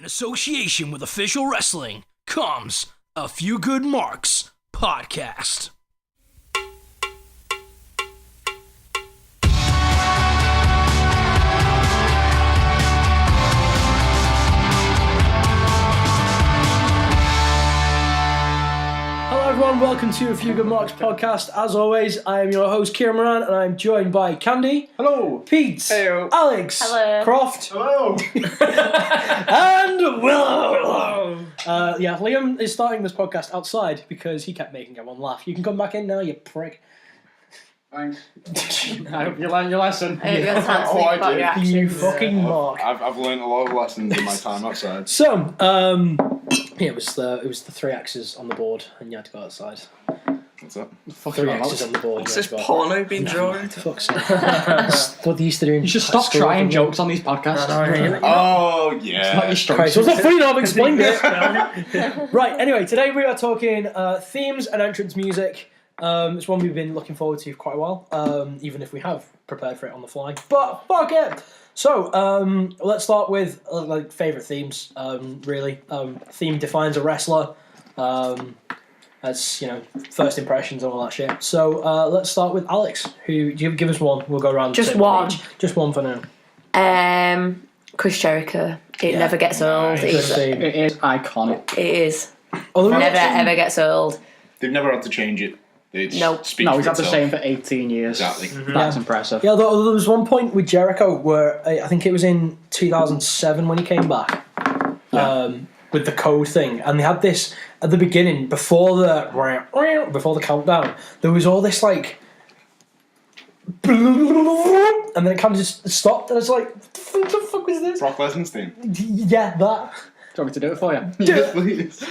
In association with Official Wrestling comes A Few Good Marks podcast. Hello everyone, welcome to A Few Good Marks podcast. As always, I am your host Kieran Moran and I'm joined by Candy. Hello. Pete. Heyo. Alex. Hello. Croft. Hello. And Willow. Liam is starting this podcast outside because he kept making everyone laugh. You can come back in now, you prick. Thanks. I hope you learned your lesson. I hope you're time to think I about did. your actions. You fucking mark. I've learned a lot of lessons in my time outside. So, it was the three X's on the board, and you had to go outside. What's up? Three X's on the board. What's this porno being drawn? Fuck's sake. That's what they used to do. You should stop trying jokes on these podcasts. Oh, It's not yeah. your strong Christ, suit. what's not funny now? I've explained it. Right, anyway, today we are talking themes and entrance music. It's one we've been looking forward to for quite a while, even if we have prepared for it on the fly. But fuck it! So, let's start with favourite themes, really. Theme defines a wrestler. That's, first impressions and all that shit. So, let's start with Alex, who, give us one. We'll go around. Just one. Just one for now. Chris Jericho. It never gets old. Good theme. It is iconic. It is. Oh, Never ever gets old. They've never had to change it. It Nope. speaks No, for he's had the itself. same for 18 years. Exactly. That's impressive. Yeah, there was one point with Jericho where I think it was in 2007 when he came back with the code thing, and they had this at the beginning before the countdown. There was all this and then it kind of just stopped, and it's like, what the fuck was this? Brock Lesnar's theme. Yeah, that. Do you want me to do it for you? Yes, please.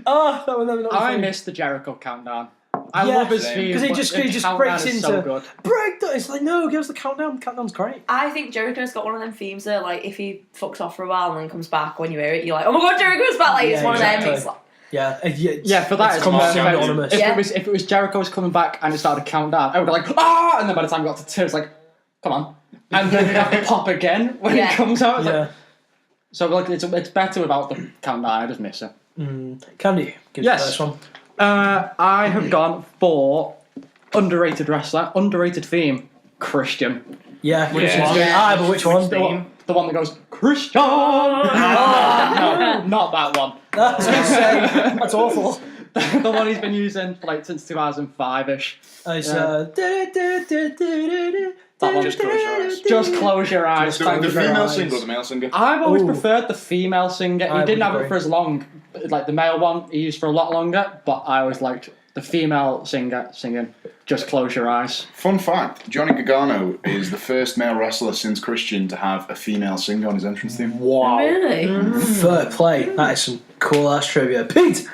Ah, that was never not I funny. missed the Jericho countdown. I Yeah, love his same. theme. 'Cause he but just- the he just countdown breaks is into- so good. Breakdown. It's like, no, give us the countdown. The countdown's great. I think Jericho's got one of them themes that, if he fucks off for a while and then comes back, when you hear it, you're like, oh my god, Jericho's back! It's Yeah, one exactly. of them. It's like, Yeah, for that it's perfect. perfect. Yeah. If it was Jericho was coming back and it started to count down, I would be like, ah! And then by the time we got to 2, it's like, come on. And then you have to pop again when Yeah. it comes out. It's Yeah. like, so it's better without the countdown. I just miss it. Candy, give Yes. us the first one. I have gone for underrated wrestler, underrated theme, Christian. Yeah, Christian's one? good. But which one? The one that goes, Christian! No, not that one. I was going to say, that's awful. The one he's been using since 2005-ish. It's, That one. Just close your eyes. Just close your eyes. The Close your female eyes. singer or the male singer? I've always Ooh. preferred the female singer. I He didn't would have agree. it for as long, the male one he used for a lot longer, but I always liked the female singer singing Just Close Your Eyes. Fun fact, Johnny Gargano is the first male wrestler since Christian to have a female singer on his entrance theme. Wow. really? Fair play. That is some cool ass trivia. Pete!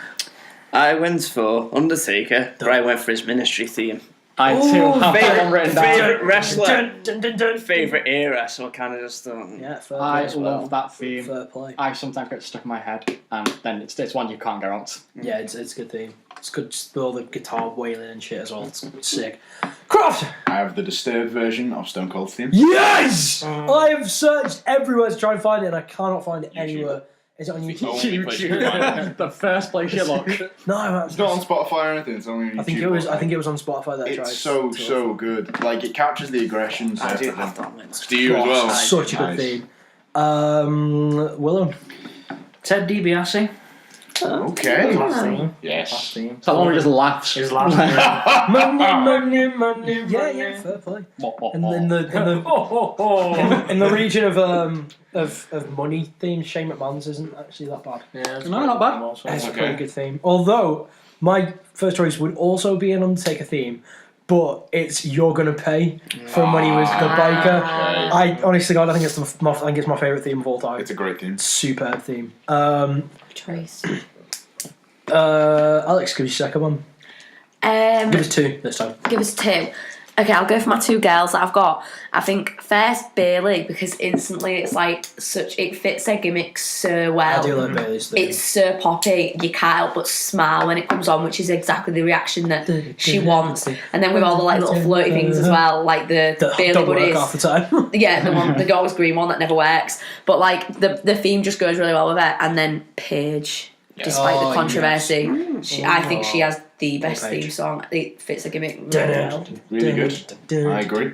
I went for Undertaker, but I went for his ministry theme. I too have that one written down. Favourite wrestler, Dun, dun, dun, dun. favourite era, so I kind of just thought... Yeah, fair I play as well. love that theme. Fair play. I sometimes get stuck in my head, and then it's one you can't get on. Yeah, it's a good theme. It's good with all the guitar wailing and shit as well. It's sick. Croft! I have the Disturbed version of Stone Cold's theme. Yes! I have searched everywhere to try and find it and I cannot find it anywhere. Is it on YouTube? Only place you can find it. The first place you look. No, It's not on Spotify or anything, it's only on YouTube. I think it was on Spotify that I tried. It's so good. It captures the aggression. I do of have them. that one. Do you as well? Such a good Nice. theme. Willow. Ted DiBiase. Okay. Theme. Yes. Theme. So that one just laughs. His last Money. Yeah, fair play. And in the region of money themes, Shane McMahon's isn't actually that bad. Yeah, No, not bad. It's a Okay. pretty good theme. Although my first choice would also be an Undertaker theme, but it's "You're Gonna Pay" from when he was the biker. I honestly, God, I think it's my favorite theme of all time. It's a great theme. Superb theme. Trace. Alex, give us your second one. Give us 2 this time. Give us 2. Okay, I'll go for my two girls that I've got. I think first Bailey, because instantly it's like it fits their gimmick so well. I do like Bailey's thing. It's so poppy, you can't help but smile when it comes on, which is exactly the reaction that she wants. And then with all the like little floaty things as well, like the Bailey don't buddies. work half the time. Yeah, the always green one that never works. But like the theme just goes really well with it. And then Paige, despite the controversy, I think she has the best theme song. It fits the gimmick really well. Really good. I agree.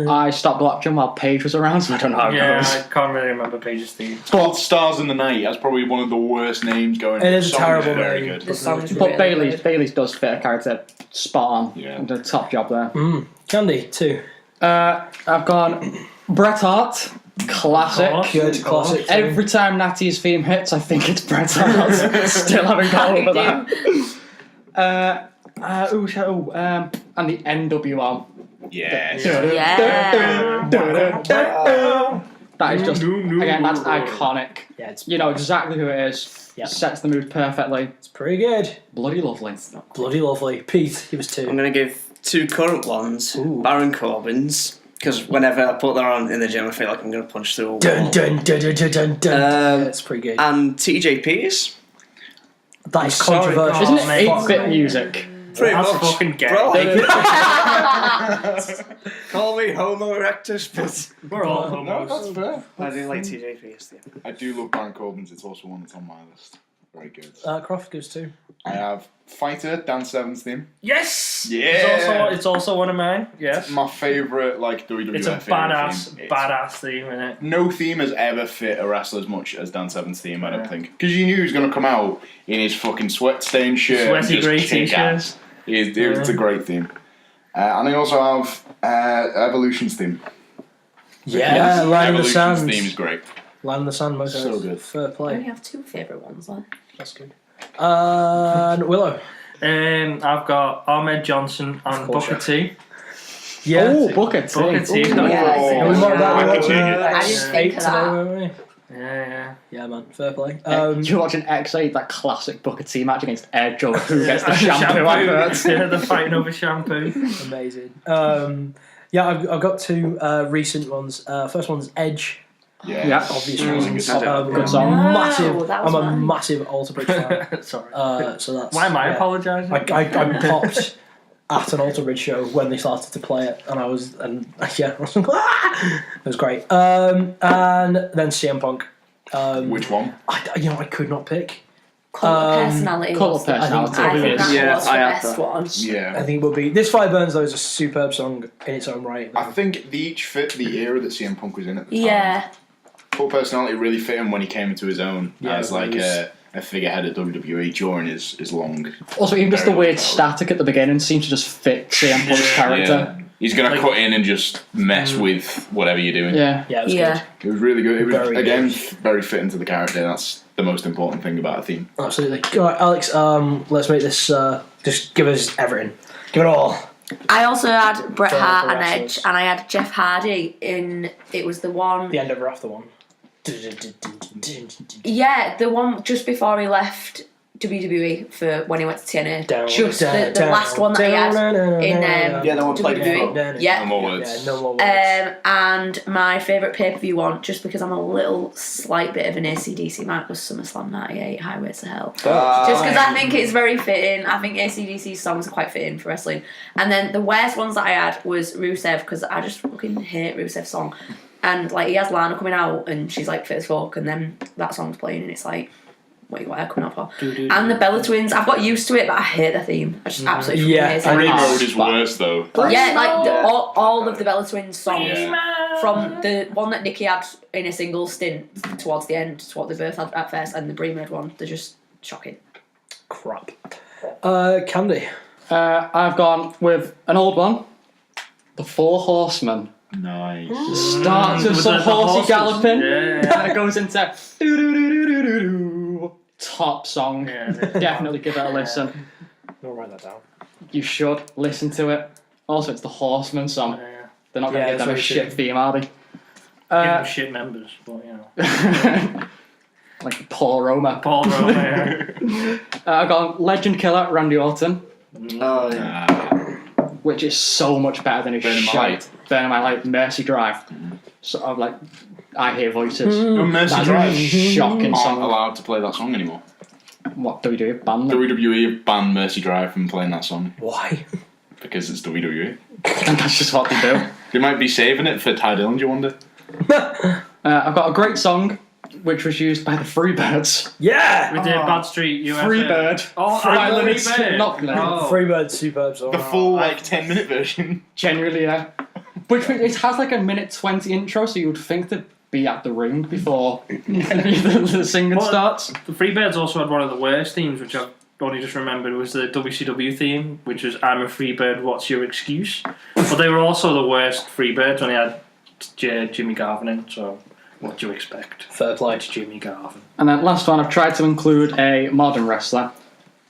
I stopped watching while Paige was around, so I don't know how it Yeah, goes. I can't really remember Paige's theme. But Stars in the Night, that's probably one of the worst names going. It is a Song terrible very name. good. The song's But really good. Bailey's does fit a character spot on. Yeah. The top job there. Candy, 2. I've gone Bret Hart, classic. Good, classic. Every time Natty's theme hits, I think it's Bret Hart. Still haven't got over that. And the NWO. Yes. Yeah. That is just, again, that's iconic. Yeah, it's You know exactly who it is. Yeah. Sets the mood perfectly. pretty good. Bloody lovely. Bloody lovely. Pete, he was 2. I'm going to give 2 current ones. Ooh. Baron Corbin's. Because whenever I put that on in the gym, I feel like I'm going to punch through a wall. Dun dun dun dun dun dun dun. Um, That's pretty good. And TJP's. That is sorry, controversial. Isn't it mate. 8-bit music? Pretty That's much. fucking gay. Bro, call me Homo erectus, but We're all No, homos. that's fair. I do like TJP's theme. I do love Baron Corbin's. It's also one that's on my list. Very good. Croft goes 2. I have Fighter, Dan Severn's theme. Yes! Yeah. It's also one of mine, yes. My favourite, like, WWF It's a theme. badass theme, innit? No theme has ever fit a wrestler as much as Dan Severn's theme, I don't think. Because you knew he was going to come out in his fucking sweat-stained shirt Sweaty and grey just kick t-shirt. ass. It's a great theme. And I also have Evolution's theme. Yeah, Line of the Evolution's Sand. theme is great. Line of the Sand, most So good. Fair I play. only have 2 favourite ones left. That's good. Willow. I've got Ahmed Johnson and course, Booker T. Yeah. Oh, Booker T. Booker T. Yeah, Yeah, we marked that Booker one. T. I didn't think 8 of today, that. weren't we? Yeah. Yeah, man. Fair play. You're watching X8, that classic Booker T match against Edge, or who gets the shampoo adverts. Yeah, they're fighting over shampoo. Amazing. Yeah, I've got 2 recent ones. First one's Edge. Yeah. Obvious Mm, reasons. good song. Good song. Wow, that was I'm a mine. massive Alter Bridge fan. Sorry. So that's. Why am I yeah. apologising? I popped at an Alter Bridge show when they started to play it, and I was like, ah! It was great. And then CM Punk. Which one? I could not pick. Cult of Personality. Cult was of the- Personality. I think that Yeah, was the I have best that. one. I Yeah. think it would be This Fire Burns though is a superb song in its own right. I think they each fit the era that CM Punk was in at the time. Yeah. Full Personality really fit him when he came into his own Yeah, as like it was- a figurehead at WWE during his long. Also, even just the Very weird long static at the beginning seems to just fit CM Punk's character. Yeah. He's gonna Like- cut in and just mess with whatever you're doing. Yeah. Yeah, it was Yeah. It was really good. It was Very again good. very fitting to the character. That's the most important thing about a theme. good. Absolutely. All right, Alex. Let's make this. Just give us everything. Give it all. I also had Bret For Hart and wrestlers. Edge, and I had Jeff Hardy in. It was the one. The end of After one. Yeah, the one just before he left WWE for when he went to TNA. Down, Just down, the down, last one that he had in Yeah, the one played WWE. before. Yeah. No more words. Yeah, no more words. And my favourite pay-per-view one, just because I'm a little slight bit of an AC/DC man, was SummerSlam '98, Highways to Hell. Just because I think it's very fitting. I think AC/DC's songs are quite fitting for wrestling. And then the worst ones that I had was Rusev, because I just fucking hate Rusev's song. And like he has Lana coming out, and she's like fit as fuck, and then that song's playing, and it's like, what are you coming out for? And the Bella Twins, I've got used to it, but I hate their theme. I just absolutely Yeah, hate it. I Free know. mode is worse though. Yeah, like all of the Bella Twins songs, Yeah. from the one that Nikki had in a single stint towards the end, to what they both had at first, and the Brie-Made one, they're just shocking. Crap. Candy. I've gone with an old one. The Four Horsemen. Nice. Starts with Was some it the horsey horses? galloping. Yeah. And it goes into do-do-do-do-do-do. Top song. Yeah, Definitely give it a listen. I'll write that down. You should listen to it. Also, it's the Horsemen song. Yeah. They're not going Yeah, to give them a it's very shit true. theme, are they? Give them shit members, but you know. Like Paul Roma. Paul Rowe, yeah. I've got Legend Killer Randy Orton. Oh, yeah. which is so much better than his Burning My shite. Light. Burning My Light, Mercy Drive. Sort of like, I Hear Voices. Mercy That's Drive a shocking aren't song. allowed to play that song anymore. What, WWE banned them? WWE have banned Mercy Drive from playing that song Why? because it's WWE. And that's just what they do. They might be saving it for Ty Dillon, do you wonder? I've got a great song, which was used by the Freebirds. Yeah! We did Bad Street USA. Freebird. Oh, Freebird. Not Freebird. Oh. Freebird, superb song. The full 10-minute version. Genuinely, yeah. Which it has like a minute 20 intro, so you would think to be at the ring before the singing Well, starts. The Freebirds also had one of the worst themes, which I've only just remembered, was the WCW theme, which was "I'm a Freebird, what's your excuse?" But they were also the worst Freebirds when they had Jimmy Garvin in, so what do you expect? Fair play. It's Jimmy Garvin. And then last one, I've tried to include a modern wrestler.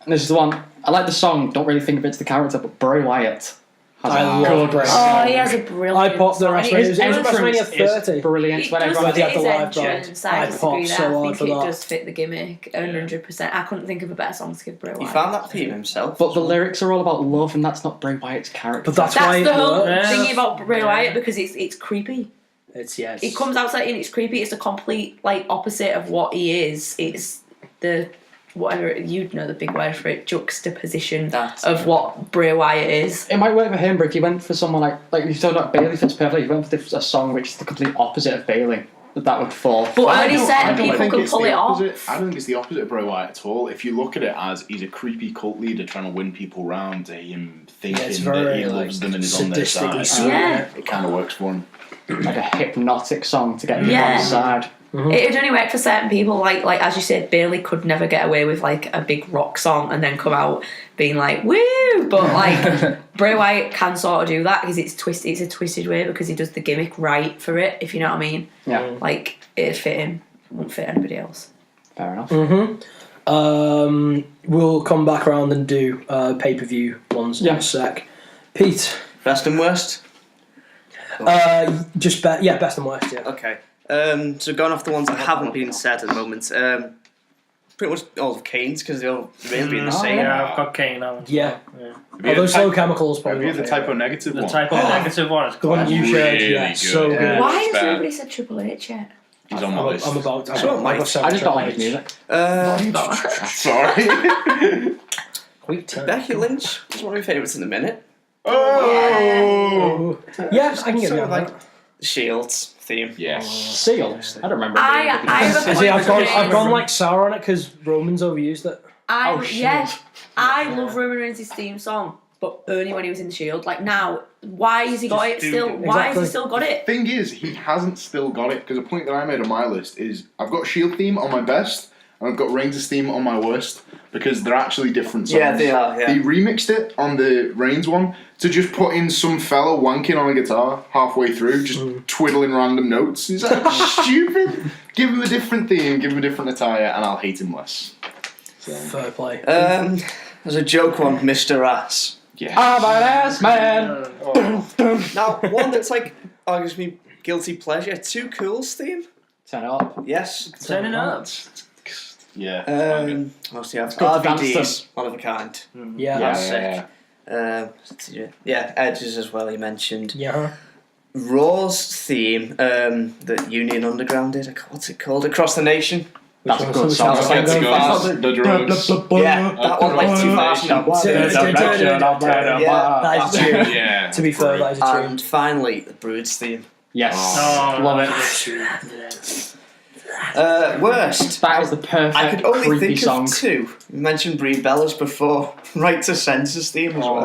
And this is the one, I like the song, don't really think of it's the character, but Bray Wyatt has I a love good Bray song. Oh, he has a brilliant. I popped the song. WrestleMania. His It was entrance WrestleMania 30. is brilliant. It When does everyone Everybody fit had the his live band. entrance. I I disagree popped there. so I hard think for it that. does fit the gimmick 100%. I couldn't think of a better song to give Bray He Wyatt. found that theme himself. But the lyrics are all about love, and that's not Bray Wyatt's character. But that's why That's the it whole works. thing about Bray Wyatt, because it's creepy. It's, yeah. It comes outside and it's creepy. It's the complete opposite of what he is. It's the whatever you'd know the big word for it, juxtaposition That's of what Bray Wyatt is. It might work for him, but if you went for someone like you told about Bailey fits perfectly, if you went for a song which is the complete opposite of Bailey, that would fall. But I only don't- certain I don't people think can it's pull the it off. opposite. I don't think it's the opposite of Bray Wyatt at all. If you look at it as he's a creepy cult leader trying to win people round to him thinking it's that very, he loves them and is on their sadistically side, sweet. Yeah. it kind of works for him. Like a hypnotic song to get people Yeah. on the side. It would only work for certain people. Like as you said, Bailey could never get away with a big rock song and then come out being like woo. But Bray Wyatt can sort of do that because it's twisted. It's a twisted way because he does the gimmick right for it. If you know what I mean. Yeah, It'd fit him. It wouldn't fit anybody else. fair enough. We'll come back around and do pay-per-view ones in Yeah. a sec. Pete, Best and worst? just best and worst, yeah. Okay. So going off the ones that haven't been said at the moment, pretty much all of Kane's because they're all really being the same. Yeah, I've got Kane now. Yeah. Yeah. Although Slow Chemicals Have probably you my the favourite. typo negative The one? type of negative one is The one you Really shared, yeah, good. so Yeah. good. Why has Fair. nobody said Triple H yet? He's on my list. I'm about. I don't mind. I just don't like his music. Sorry. Quick turn. Becky Lynch is one of my favourites in the minute. Oh. Yeah, I can get Sort behind of like that. the Shields theme. Yes. Seal. I don't remember. I have a See, point I've for gone Reigns. like sour on it because Roman's overused it. I love Roman Reigns' theme song, but only when he was in the Shield. Now, why has he got it still? Why has he still got it? Thing is, he hasn't still got it because the point that I made on my list is I've got Shield theme on my best and I've got Reigns' theme on my worst because they're actually different songs. Yeah, they are, yeah. They remixed it on the Reigns one to just put in some fella wanking on a guitar halfway through, just twiddling random notes. He's like, stupid. Give him a different theme, give him a different attire, and I'll hate him less. Fair play. There's a joke one, Mr. Ass. Yeah. I'm an ass man. Now, one that's gives me guilty pleasure. Too Cool's theme. Turn it up. Yes. Turning up. Yeah. What else do you have? good to dance RVD's, one of a kind. Yeah. Yeah, Edge's as well, he mentioned. Yeah. Raw's theme that Union Underground did. What's it called? Across the Nation. That's a good song. That's like Let's too go. fast. The drums. Yeah, that one like too fast. That is a tune. Yeah. To be fair, that is a tune. And finally, the Brood's theme. Yes. Oh, Love it. Worst. That is the perfect I could only creepy think song. of two. You mentioned Brie Bella's before. Right to Censor's theme as well.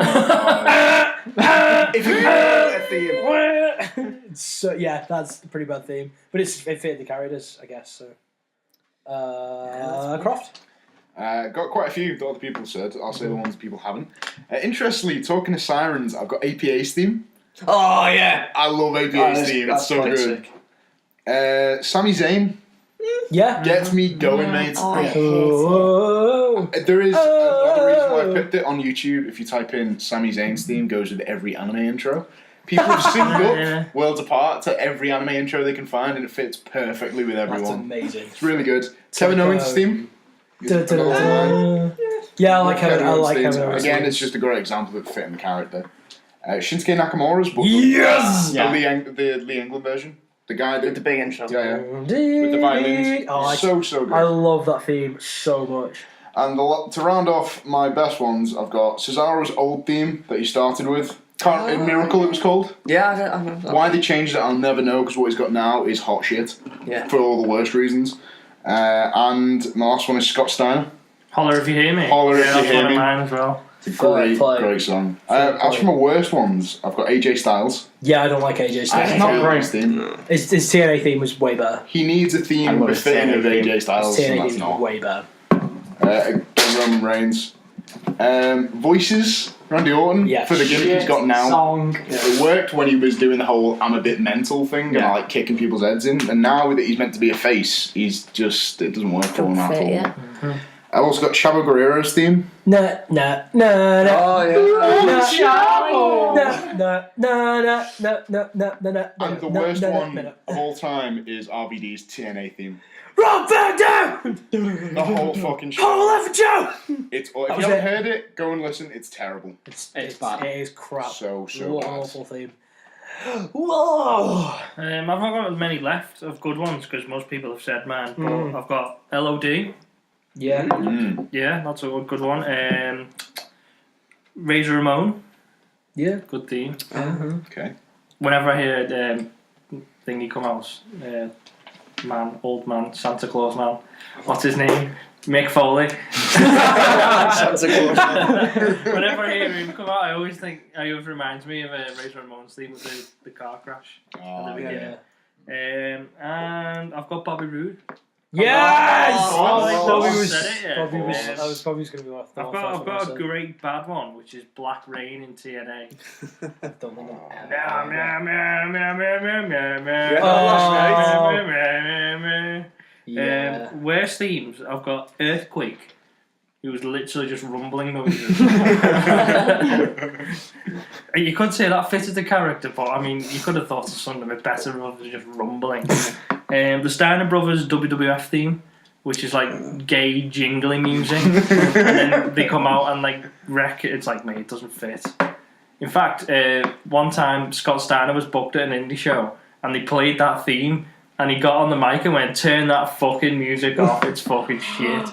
If you a theme. So yeah, that's a pretty bad theme, but it fit the characters, I guess. So, Croft. Got quite a few that other people said. I'll say the ones people haven't. Interestingly, talking to Sirens, I've got APA's theme. Oh yeah. I love APA's theme. It's so quite good. sick. Sami Zayn Yeah. gets me going, mate. I hate it. Oh. There is another reason why I picked it on YouTube. If you type in Sami Zayn's theme, goes with every anime intro. People have synced up Worlds Apart to every anime intro they can find, and it fits perfectly with That's everyone. amazing. It's really good. Kevin Owens' theme. Yeah, I like Kevin. I like Kevin Owens. Again, it's just a great example of fitting the character. Shinsuke Nakamura's, but Yes! the Lee England version. The guy With the that big intro. yeah, with the violins. Oh, so good. I love that theme so much. And to round off my best ones, I've got Cesaro's old theme that he started with. Miracle, it was called. Yeah, I remember that. Why they changed it, I'll never know, because what he's got now is hot shit. Yeah. For all the worst reasons. And my last one is Scott Steiner. Holler if you hear me. Holler if you that's hear one of me. mine as well. Great song. As for my worst ones, I've got AJ Styles. Yeah, I don't like AJ It's Styles. not great theme. His TNA theme was way better. He needs a I theme love his befitting of TNA AJ Styles, His and TNA that's theme not. was way better. Roman Reigns. Voices, Randy Orton, Yeah. for the gimmick he's got now. Song. It worked when he was doing the whole I'm a bit mental thing and Yeah. like kicking people's heads in, and now that he's meant to be a face, he's just, it doesn't work for him at all. Yeah. I've also got Chavo Guerrero's theme. Nah, nah, nah, nah. Oh, yeah. And the worst one of all time is RVD's TNA theme. Rock back down! The whole fucking shit. Hold on for Joe! If was you haven't it. heard it, go and listen. It's terrible. It's bad. It is crap. So What an bad. awful theme. Whoa! I've not got many left of good ones because most people have said mine. But I've got LOD. Yeah. Yeah, that's a good one. Razor Ramon. Yeah. Good theme. Okay. Whenever I hear thingy come out, old man, Santa Claus man, what's his name? Mick Foley. Santa Claus. Whenever I hear him come out, I always reminds me of Razor Ramon's theme with the car crash at the beginning. And I've got Bobby Roode. Yes! Bobby was. said it, yeah. Bobby was. Yes. I was probably going to be off. I've got a great bad one, which is Black Rain in TNA. Don't think Yeah. Worst themes, I've got Earthquake, who was literally just rumbling noises. You could say that fitted the character, but I mean, you could have thought of something a bit better rather than just rumbling. The Steiner Brothers WWF theme, which is like gay jingly music, and then they come out and like wreck it. It's like, mate, it doesn't fit. In fact, one time Scott Steiner was booked at an indie show, and they played that theme, and he got on the mic and went, "Turn that fucking music off! It's fucking shit."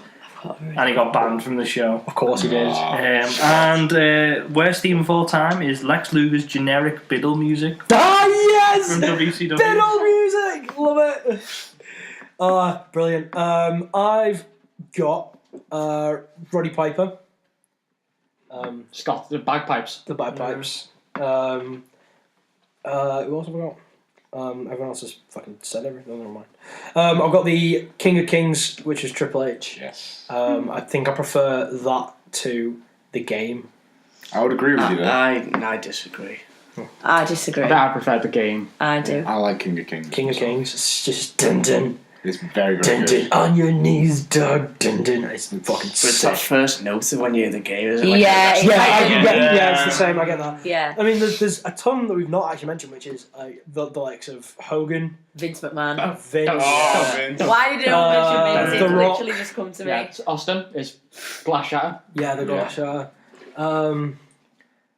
And he got banned from the show. Of course he did. Worst theme of all time is Lex Luger's generic Biddle music Ah, yes! from WCW. Biddle music! Love it! Ah, brilliant. I've got Roddy Piper. Scott, the bagpipes. The bagpipes. Who else have I got? Everyone else has fucking said everything. Never mind. I've got the King of Kings, which is Triple H. Yes. I think I prefer that to the game. I would agree with you there. I disagree. I disagree. I prefer the game. I do. I like King of Kings. King of Kings. It's just dun dun It's very, very dun good. dun on your knees, dog. Dun dun. It's fucking But it's that sick. first note of when you're in the game, isn't it? Yeah, Yeah, it's the same. I get that. Yeah. I mean, there's a ton that we've not actually mentioned, which is the likes of Hogan, Vince McMahon. Vince. Oh, Vince. Why did it all mention Vince? The It Rock. literally just come to Yeah, me. it's Austin is Glass Shatter. Yeah, the Glass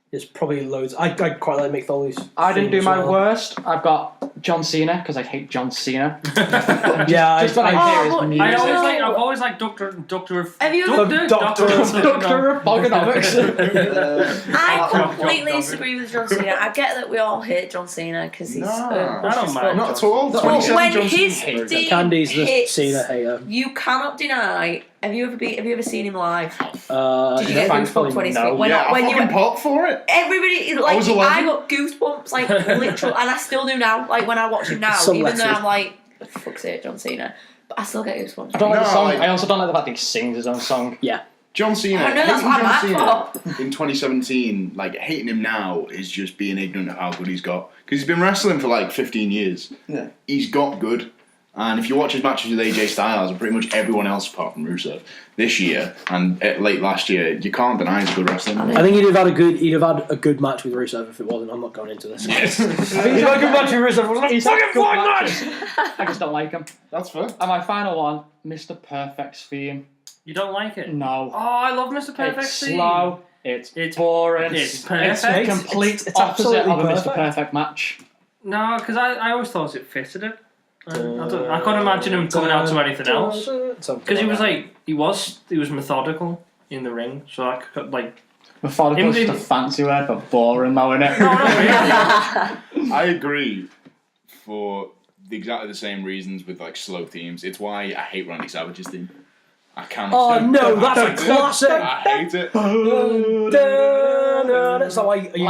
There's probably loads. I quite like Mick Foley's. I didn't do theme my as well. worst. I've got John Cena because I hate John Cena. Yeah, Just when I hear his but- music. I've always liked Doctor Have you ever- Doctor of Bogonomics. I completely disagree with John Cena. I get that we all hate John Cena because he's. No, I don't mind. Not at all. But 27 when Johnson his hates theme Candy's the hits, Cena hater. you cannot deny. Have you ever seen him live? Did you Yeah, get thankfully, goosebumps when he's no. when, Yeah, when I you fucking popped for it. everybody I like was I 11. got goosebumps like literal, and I still do now. Like when I watch him now, Some even though letters. I'm like, for fuck's sake, John Cena, but I still get goosebumps. I don't like the No, song. like- I also don't like the fact that he sings his own song. Yeah. John Cena. I know, that's hating what I'm John mad Cena in 2017, like hating him now is just being ignorant of how good he's got. Because he's been wrestling for like 15 years. Yeah. He's got good. And if you watch his matches with AJ Styles and pretty much everyone else apart from Rusev this year and late last year, you can't deny he's good wrestling. I think he'd have had a good match with Rusev if it wasn't. I'm not going into this. Yes. I think he'd had a good match with Rusev. It wasn't a He's had fucking good fine match. matches. I just don't like him. That's fair. And my final one, Mr. Perfect's theme. You don't like it? No. Oh, I love Mr. Perfect's It's theme. slow. It's boring. It's the perfect. complete It's opposite of a absolutely Mr. Perfect match. No, because I always thought it fitted it. I can't imagine him coming out to anything else. Because he was methodical in the ring. So I could Methodical is just a fancy word, but boring though, innit? No, not really. I agree for exactly the same reasons with like slow themes. It's why I hate Randy Savage's theme. I can't. Oh no, that's a classic. I hate it. That's not why you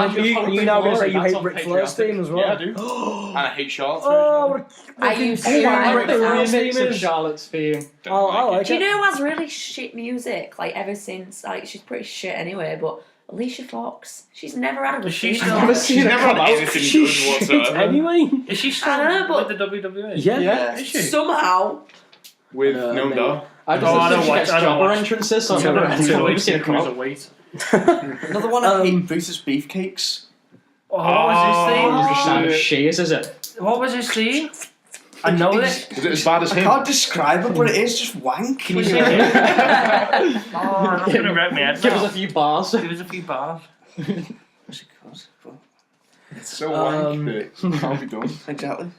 now going to say you hate Ric Flair's theme as well. Yeah, I do. And I hate Charlotte's Oh, I used to I like the that. remix Remix of Charlotte's theme. version. I like Do you it. know who has really shit music? Like ever since, like she's pretty shit anyway. But Alicia Fox, she's never had a good She's theme. still- Never She's seen it never come had out. anything She's good shit whatsoever. anyway. Is she still I know, but- with the WWE? Yeah. Is she? Somehow. With No, no maybe. doubt. I Oh, I don't just watch- gets I don't jobber watch- entrances, so I've I've never never seen it come out. weight. Another one I hate, Brutus Beefcakes. Oh, what was his theme? Just sound of shears, is it? What was his theme? I know it. Is it as bad as I him? can't describe it, but it is just wank. Can you sing it? Oh, that's gonna wreck me head Give us now. a few bars. Give us a few bars. It's so wank that it can't be done. Exactly.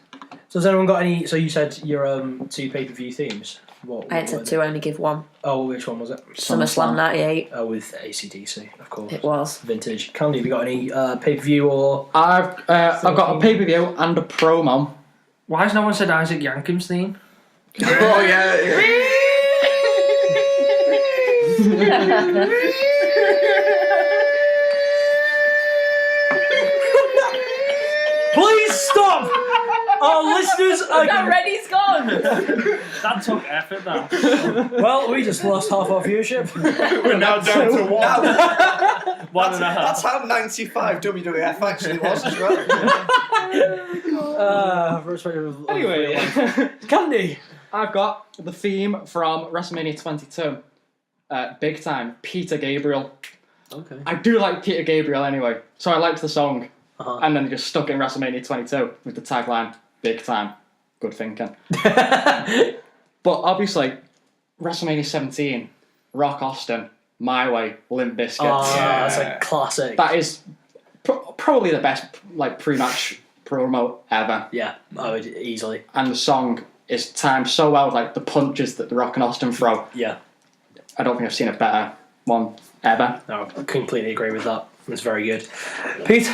So has anyone got any? So you said your 2 pay-per-view themes. What? I had were to only give one. Oh, which one was it? SummerSlam '98. Oh, with AC/DC, of course. It was. Vintage. Candy, have you got any pay-per-view or? I've got a pay-per-view and a promo. Why has no one said Isaac Yankim's theme? Oh yeah. Please stop! Our listeners are. Ready's gone. That took effort, that. Well, we just lost half our viewership. We're now down to one. One and a That's half. how 95 WWF actually was as well. Anyway, Candy. I've got the theme from WrestleMania 22. Big time, Peter Gabriel. Okay. I do like Peter Gabriel anyway, so I liked the song. Uh-huh. And then they just stuck it in WrestleMania 22 with the tagline, Big time. Good thinking. But obviously, WrestleMania 17, Rock Austin, My Way, Limp Bizkit. That's a classic. That is probably the best pre-match promo ever. Yeah, I would easily. And the song is timed so well, like the punches that the Rock and Austin throw. Yeah. I don't think I've seen a better one ever. No, I completely agree with that. It's very good. Pete?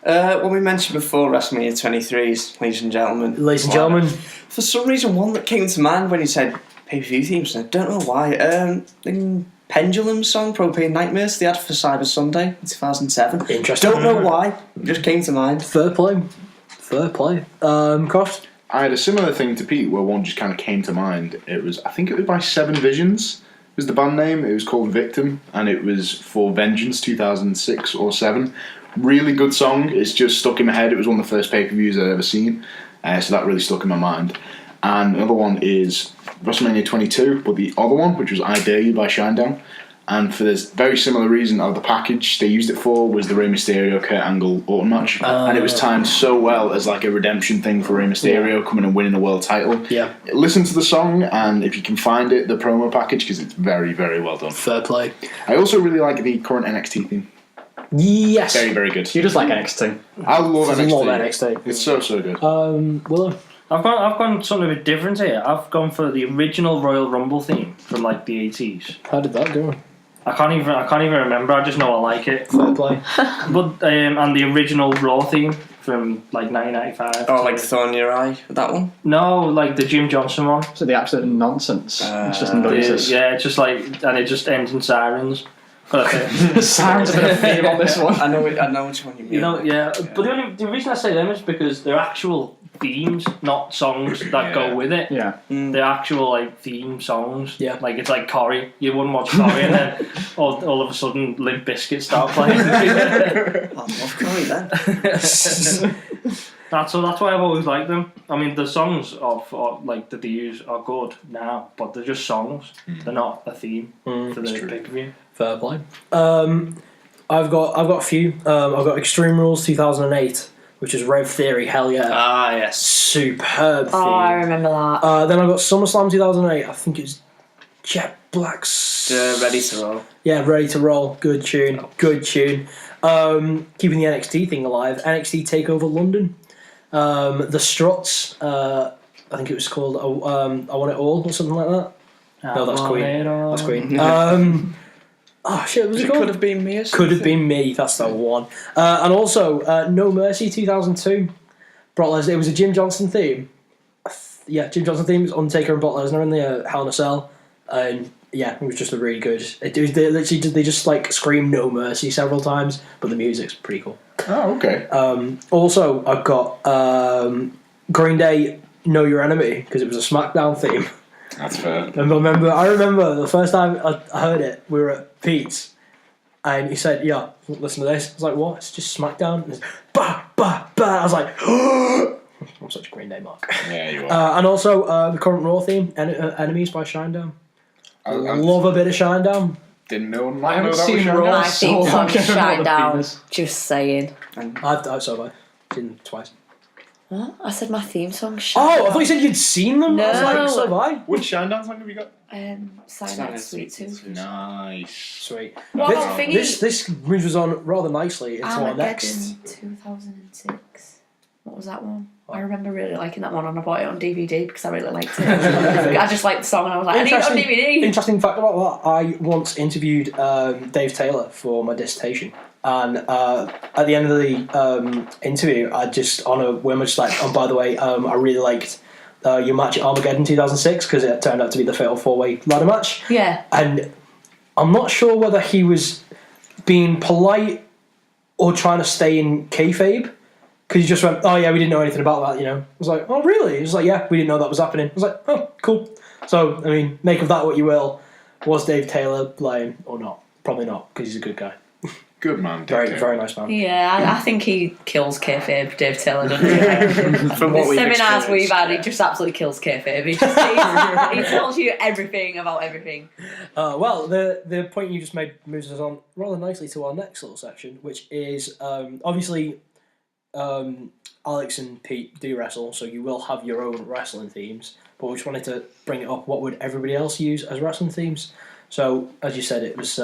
What we mentioned before, WrestleMania 23s, ladies and gentlemen. Ladies and gentlemen. For some reason, one that came to mind when you said pay-per-view themes, and I don't know why. The Pendulum song, Propane Nightmares, they had for Cyber Sunday in 2007. Interesting. Don't know why, it just came to mind. Fair play. Croft? I had a similar thing to Pete where one just kind of came to mind. I think it was by Seven Visions. It was the band name. It was called Victim, and it was for Vengeance 2006 or 7. Really good song. It's just stuck in my head. It was one of the first pay-per-views I'd ever seen, so that really stuck in my mind. And another one is WrestleMania 22, but the other one, which was I Dare You by Shinedown. And for this very similar reason, the package they used it for was the Rey Mysterio Kurt Angle Orton match, and it was timed so well as like a redemption thing for Rey Mysterio coming and winning the world title. Yeah. Listen to the song, and if you can find it, the promo package, because it's very, very well done. Fair play. I also really like the current NXT theme. Yes. Very, very good. You just like NXT. I love NXT. Love NXT. It's so, so good. Willow? I've gone something a bit different here. I've gone for the original Royal Rumble theme from like the 80s. How did that go? I can't even remember. I just know I like it. Fair play. But and the original Raw theme from like 1995. Oh, like Thorn in Your Eye, that one? No, like the Jim Johnson one. So the absolute nonsense. It's just noises. Yeah, it's just like, and it just ends in sirens. But The sounds a bit of theme on this one. I know which one you mean. you know, yeah. But the reason I say them is because they're actual themes, not songs that go with it. Yeah. They're actual like theme songs. Yeah. Like it's like Corrie. You wouldn't watch Corrie and then all of a sudden Limp Bizkit start playing. I love Corey then. That's why I've always liked them. I mean, the songs like that they use are good now, but they're just songs. They're not a theme for the pay-per-view. Fair play. I've got a few. I've got Extreme Rules 2008, which is Rev Theory. Hell yeah. Ah, yes. Superb theme. Oh, I remember that. Then I've got SummerSlam 2008. I think it's Jet Ready to Roll. Yeah, Ready to Roll. Good tune. Good tune. Keeping the NXT thing alive. NXT Takeover London. The Struts. I think it was called I Want It All or something like that. No, that's Queen. That's Queen. Oh shit, was it called? Could Have Been Me. Could Have Been Me. That's the one. And also No Mercy 2002. Brock Lesnar. It was a Jim Johnson theme. Yeah, Jim Johnson theme. It was Undertaker and Brock Lesnar in the Hell in a Cell, and yeah, it was just a really good. They just like scream No Mercy several times, but the music's pretty cool. Oh, okay. Also, I've got Green Day Know Your Enemy because it was a SmackDown theme. That's fair. I remember the first time I heard it, we were at Pete's, and he said, "Yeah, listen to this." I was like, "What? It's just SmackDown." And it's, bah, bah, bah. I was like, I'm such a Green Day mark. Yeah, you are. And also the current Raw theme, Enemies by Shinedown. I love a bit of Shinedown. Didn't know. I haven't that seen was Raw. My theme song So Shine Down. famous. Just saying. I've seen them twice. What? I said my theme song Shine Oh, Down. I thought you said you'd seen them. I was No. like, so have I. Which Shinedown song have you got? Cyanide Sweet Tooth. Nice. Sweet. What about thingy? This moves us on rather nicely into our Armageddon next. 2006. What was that one? I remember really liking that one, and I bought it on DVD because I really liked it. I just liked the song, and I was like, I need it on DVD. Interesting fact about that, I once interviewed Dave Taylor for my dissertation, and at the end of the interview, I just, on a whim, I just like, oh, by the way, I really liked your match at Armageddon 2006 because it turned out to be the Fatal 4-Way ladder match. Yeah. And I'm not sure whether he was being polite or trying to stay in kayfabe. Because he just went, oh yeah, we didn't know anything about that, you know. I was like, oh really? He was like, yeah, we didn't know that was happening. I was like, oh, cool. So, I mean, make of that what you will. Was Dave Taylor lying or not? Probably not, because he's a good guy. Good man. Very, very nice man. Yeah, I think he kills kayfabe, Dave Taylor, doesn't he? From what The we've seminars we've experienced. had, he just absolutely kills kayfabe. He tells you everything about everything. Well, the point you just made moves us on rather nicely to our next little section, which is obviously Alex and Pete do wrestle, so you will have your own wrestling themes. But we just wanted to bring it up. What would everybody else use as wrestling themes? So, as you said, it was.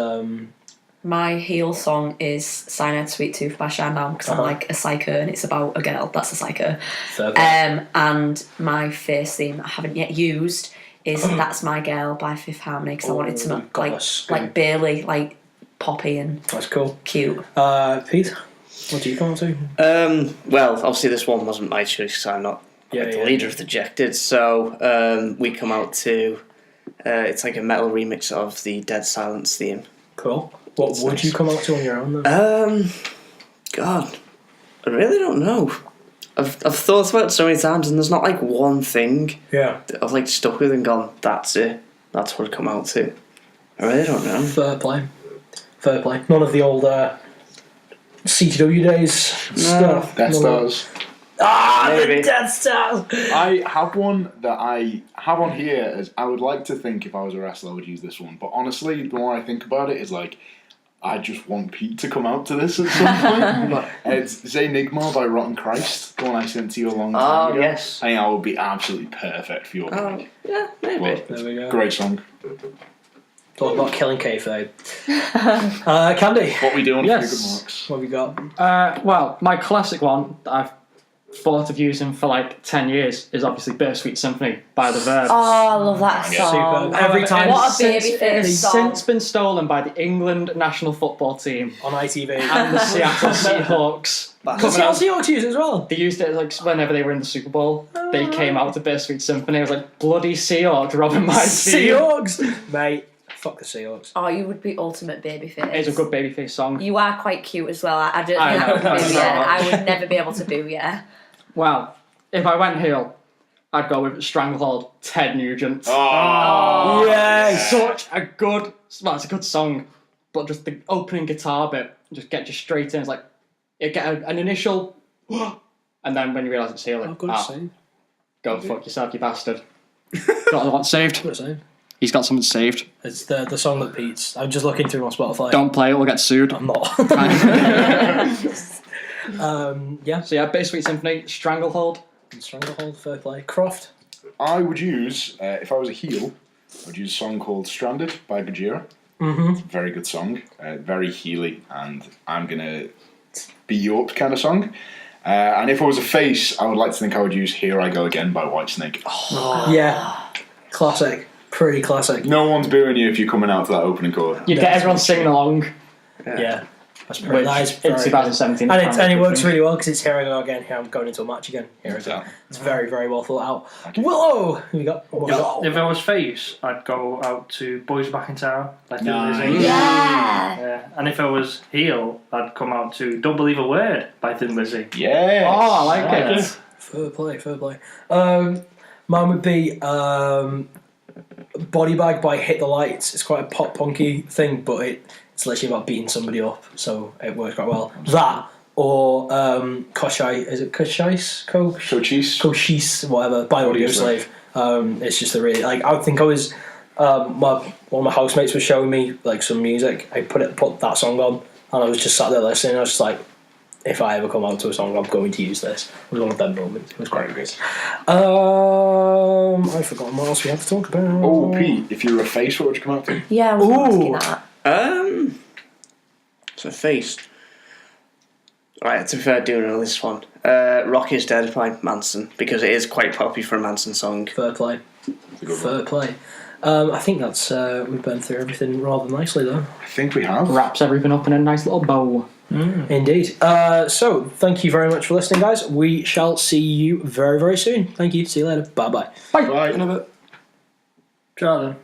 My heel song is Cyanide Sweet Tooth by Shinedown because I'm like a psycho and it's about a girl that's a psycho. And my face theme that I haven't yet used is That's My Girl by Fifth Harmony because I wanted something like Bailey, like poppy and That's cool. cute. Pete, what do you come on to? Well, obviously this one wasn't my choice because I'm not the leader of Dejected. So we come out to it's like a metal remix of the Dead Silence theme. Cool. What would you come out to on your own then? God, I really don't know. I've thought about it so many times, and there's not like one thing Yeah. that I've like stuck with and gone, that's it. That's what I'd come out to. I really don't know. Fair play. Fair play. None of the old CTW days stuff. Death Stars. Maybe. The Death Stars! I have one that I have on here as I would like to think if I was a wrestler I would use this one. But honestly, the more I think about it, is like I just want Pete to come out to this at some point. It's Zaynigma by Rotten Christ, the one I sent to you a long time ago. Yes. I think that would be absolutely perfect for your gig. Yeah, maybe. But There we go. great song. It's all about killing kayfabe. Candy, What we doing Yes. for good marks? what have you got? Well, my classic one that I've thought of using for like 10 years is obviously Bittersweet Symphony by The Verve. Oh, I love that Yeah. song. Superb. Every time. What a Since- babyface It's song. since been stolen by the England national football team On ITV. and the Seattle Seahawks. The Seattle Seahawks use it as well. They used it like whenever they were in the Super Bowl. They came out to Bittersweet Symphony. It was like bloody Seahawks robbing my team. Seahawks! Mate, fuck the Seahawks. Oh, you would be ultimate babyface. It's a good babyface song. You are quite cute as well. I don't I think I know, would that's do right. yeah. I would never be able to do yeah. Well, if I went heel, I'd go with Stranglehold, Ted Nugent. Oh, Yes! Such a good, well, it's a good song, but just the opening guitar bit just gets you straight in. It's like you get an initial, and then when you realise it's heel, I've like, got to say. go fuck yourself, you bastard. Got the one saved. Got to say. He's got something saved. It's the song that Pete's. I'm just looking through my Spotify. Don't play it, we'll get sued. I'm not. Yeah. So yeah, Bittersweet Symphony, Stranglehold. Stranglehold, fair play. Croft. I would use, if I was a heel, I would use a song called Stranded by Gojira. Mm-hmm. It's a very good song, very healy, and I'm going to beat you up kind of song. And if I was a face, I would like to think I would use Here I Go Again by Whitesnake. Yeah. Classic. Pretty classic. No one's booing you if you're coming out to that opening chord. You'd get everyone singing along. Yeah. That's Which that is in very 2017. and it works really well because it's Here I Go Again. Here I'm going into a match again. Here I go. Exactly. It's very, very well thought out. Willow! Who we got? What we got? If I was face, I'd go out to Boys Back in Town. Like Nice. Lizzie. Yeah. Yeah. And if I was heel, I'd come out to Don't Believe a Word by Thin Lizzy. Yeah. Oh, I like it. Fair play, fair play. Mine would be Body Bag by Hit the Lights. It's quite a pop punky thing, but it's literally about beating somebody up, so it works quite well. That or Koshai, is it Koshais? Koshis, whatever, by Audio Slave. It's just a really I think I was one of my housemates was showing me like some music. I put that song on, and I was just sat there listening. I was just like, if I ever come out to a song, I'm going to use this. It was one of them moments. It was quite good. I've forgotten what else we have to talk about. Oh, Pete, if you were a face, what would you come out to? Yeah, I was asking that. So face. Right, to be fair, doing on this one. Rock is Dead by Manson, because it is quite poppy for a Manson song. Fair play. Fair play. I think that's we've been through everything rather nicely though. I think we have. Wraps everything up in a nice little bow. Indeed. So thank you very much for listening, guys. We shall see you very, very soon. Thank you. See you later. Bye bye. Bye. Ciao then.